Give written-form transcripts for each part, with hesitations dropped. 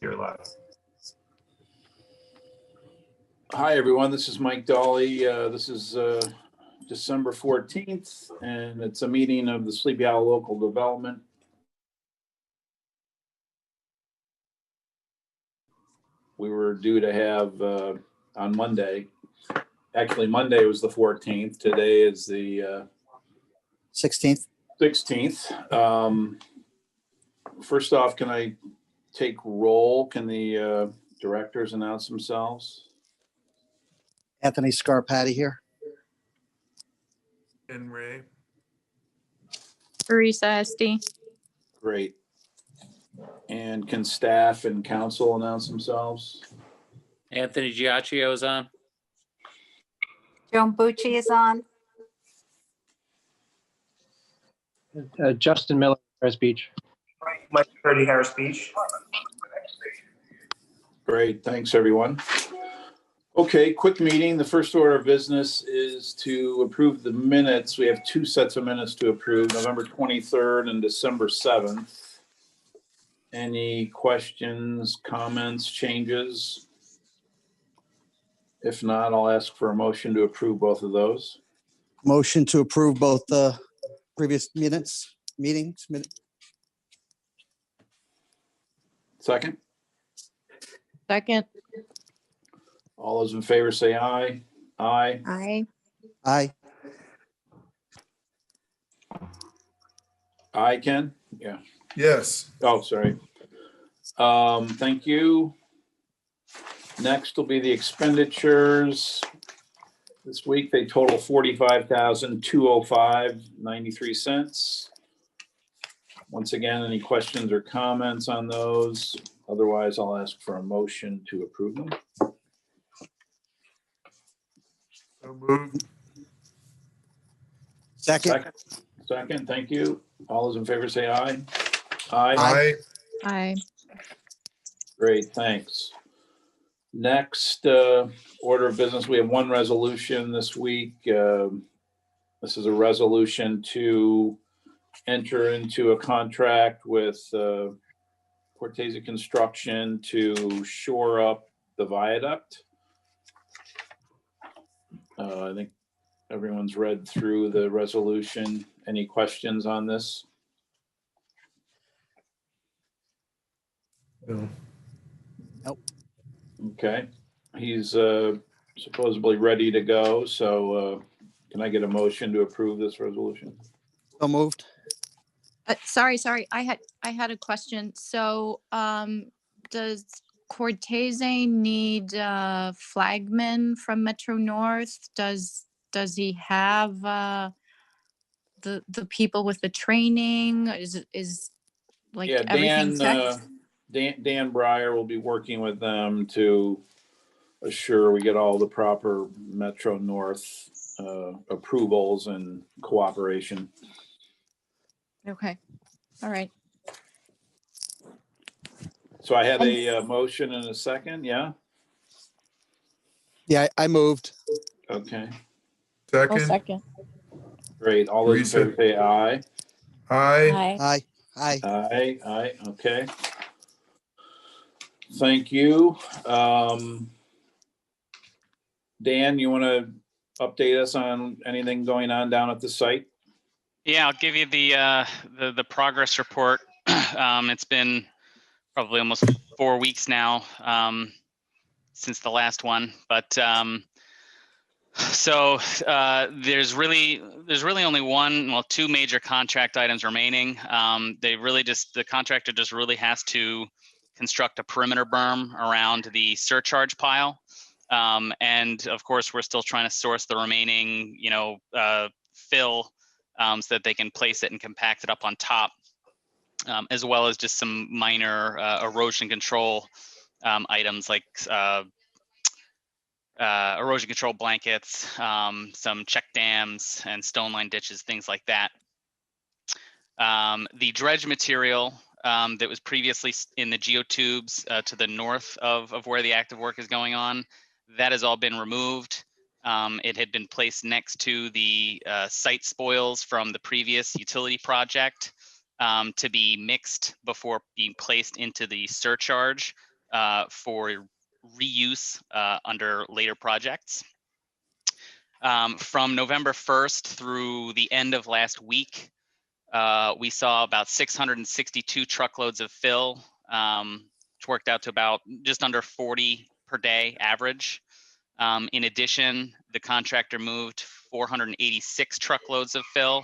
You're live. Hi, everyone. This is Mike Dolly. This is December 14th, and it's a meeting of the Sleepy Hollow Local Development. We were due to have on Monday. Actually, Monday was the 14th. Today is the 16th. 16th. First off, can I take roll? Can the directors announce themselves? Anthony Scarpati here. And Ray. Teresa Esty. Great. And can staff and council announce themselves? Anthony Giacchio is on. Joan Bucci is on. Justin Miller, Harris Beach. Mike Purdy, Harris Beach. Great, thanks, everyone. Okay, quick meeting. The first order of business is to approve the minutes. We have two sets of minutes to approve, November 23rd and December 7th. Any questions, comments, changes? If not, I'll ask for a motion to approve both of those. Motion to approve both the previous meetings. Second, Second. all those in favor say aye. Aye. Aye. Aye. Aye, Ken? Yeah. Yes. Oh, sorry. Thank you. Next will be the expenditures. This week they total $45,205.93. Once again, any questions or comments on those? Otherwise, I'll ask for a motion to approve them. So moved. Second. Second, thank you. All those in favor say aye. Aye. Aye. Aye. Great, thanks. Next order of business, we have one resolution this week. This is a resolution to enter into a contract with Cortese Construction to shore up the viaduct. I think everyone's read through the resolution. Any questions on this? No. Okay, he's supposedly ready to go, so can I get a motion to approve this resolution? So moved. Sorry. I had a question. So, does Cortese need flagmen from Metro North? Does he have the people with the training? Is like Yeah, everything set? Dan Breyer will be working with them to assure we get all the proper Metro North approvals and cooperation. Okay. All right. So I had a motion and a second, yeah? Yeah, I moved. Okay, I'll Second. second. great. All those in favor say aye. Aye. Aye. Aye. Aye, okay. Thank you. Dan, you want to update us on anything going on down at the site? Yeah, I'll give you the progress report. It's been probably almost 4 weeks now since the last one, but there's really only two major contract items remaining. The contractor just really has to construct a perimeter berm around the surcharge pile. And of course, we're still trying to source the remaining, fill so that they can place it and compact it up on top, as well as just some minor erosion control items like erosion control blankets, some check dams and stone line ditches, things like that. The dredge material that was previously in the geotubes to the north of where the active work is going on, that has all been removed. It had been placed next to the site spoils from the previous utility project to be mixed before being placed into the surcharge for reuse under later projects. From November 1st through the end of last week, we saw about 662 truckloads of fill, which worked out to about just under 40 per day average. In addition, the contractor moved 486 truckloads of fill.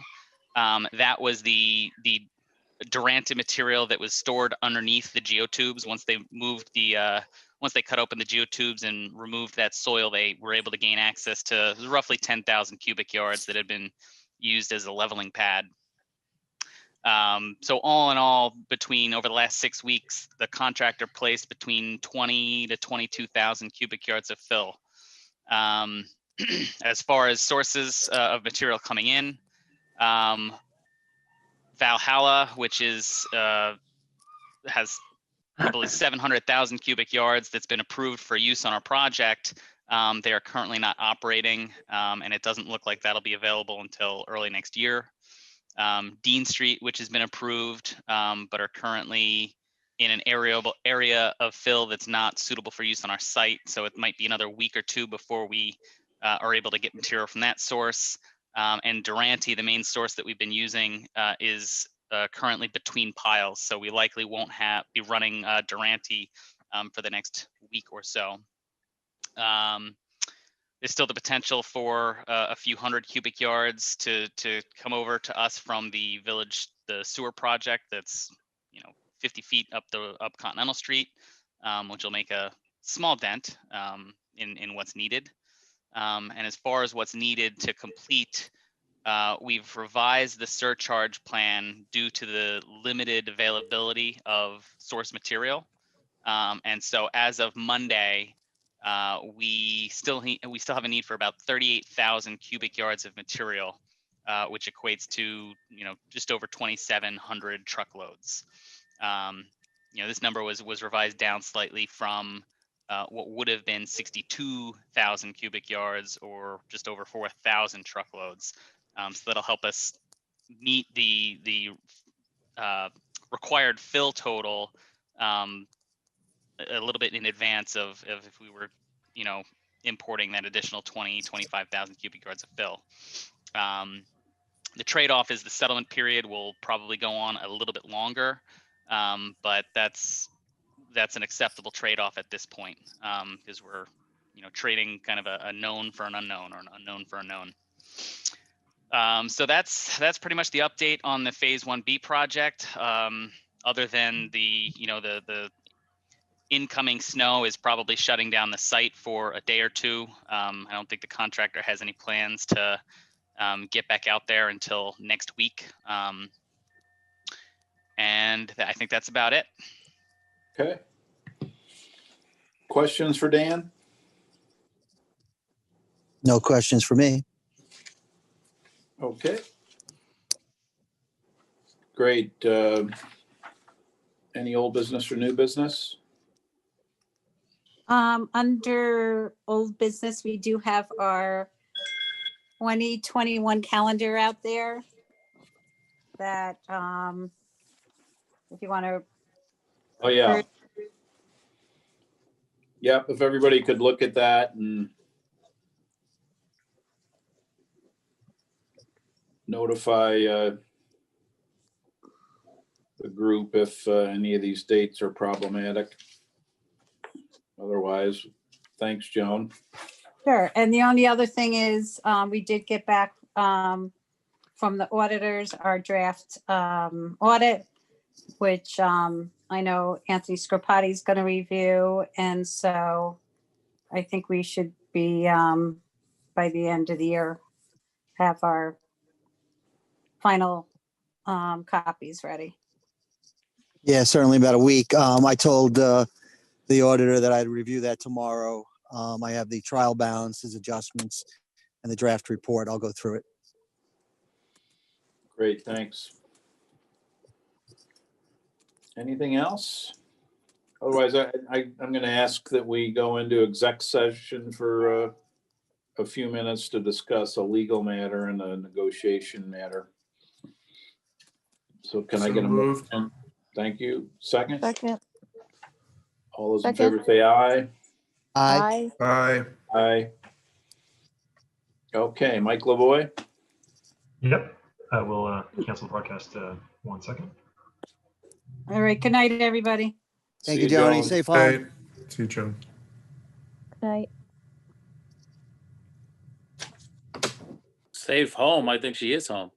That was the Duranta material that was stored underneath the geotubes. Once they moved once they cut open the geotubes and removed that soil, they were able to gain access to roughly 10,000 cubic yards that had been used as a leveling pad. So all in all, over the last 6 weeks, the contractor placed between 20 to 22,000 cubic yards of fill. As far as sources of material coming in, Valhalla, which has I believe 700,000 cubic yards that's been approved for use on our project. They are currently not operating, and it doesn't look like that'll be available until early next year. Dean Street, which has been approved, but are currently in an area of fill that's not suitable for use on our site. So it might be another week or two before we are able to get material from that source. And Durante, the main source that we've been using, is currently between piles. So we likely won't be running Durante for the next week or so. There's still the potential for a few hundred cubic yards to come over to us from the sewer project that's 50 feet up Continental Street, which will make a small dent in what's needed. And as far as what's needed to complete, we've revised the surcharge plan due to the limited availability of source material. And so as of Monday, we still have a need for about 38,000 cubic yards of material, which equates to just over 2,700 truckloads. This number was revised down slightly from what would have been 62,000 cubic yards, or just over 4,000 truckloads. So that'll help us meet the required fill total a little bit in advance of if we were, importing that additional 25,000 cubic yards of fill. The trade-off is the settlement period will probably go on a little bit longer, but that's an acceptable trade-off at this point, because we're, trading kind of a known for an unknown, or an unknown for a known. So that's pretty much the update on the Phase 1B project. Other than the incoming snow is probably shutting down the site for a day or two. I don't think the contractor has any plans to get back out there until next week. And I think that's about it. Okay. Questions for Dan? No questions for me. Okay. Great. Any old business or new business? Under old business, we do have our 2021 calendar out there that, if you want to. Oh, yeah. Yep, if everybody could look at that and notify the group if any of these dates are problematic. Otherwise, thanks, Joan. Sure. And the only other thing is, we did get back from the auditors our draft audit, which I know Anthony Scarpati is going to review. And so I think we should be, by the end of the year, have our final copies ready. Yeah, certainly about a week. I told the auditor that I'd review that tomorrow. I have the trial balances, adjustments, and the draft report. I'll go through it. Great, thanks. Anything else? Otherwise, I'm going to ask that we go into exec session for a few minutes to discuss a legal matter and a negotiation matter. So can I get a moved. motion? Thank you. Second? Second. All those in Second. favor say aye. Aye. Aye. Aye. Okay, Mike Lavoy. Yep, I will cancel the broadcast 1 second. All right, good night, everybody. Thank See you, Joni. Joan. Safe home. Aye. See you, Joan. Night. Safe home. I think she is home.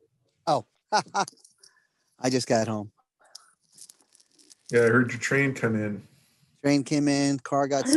I just got home. Yeah, I heard your train come in. Train came in, car got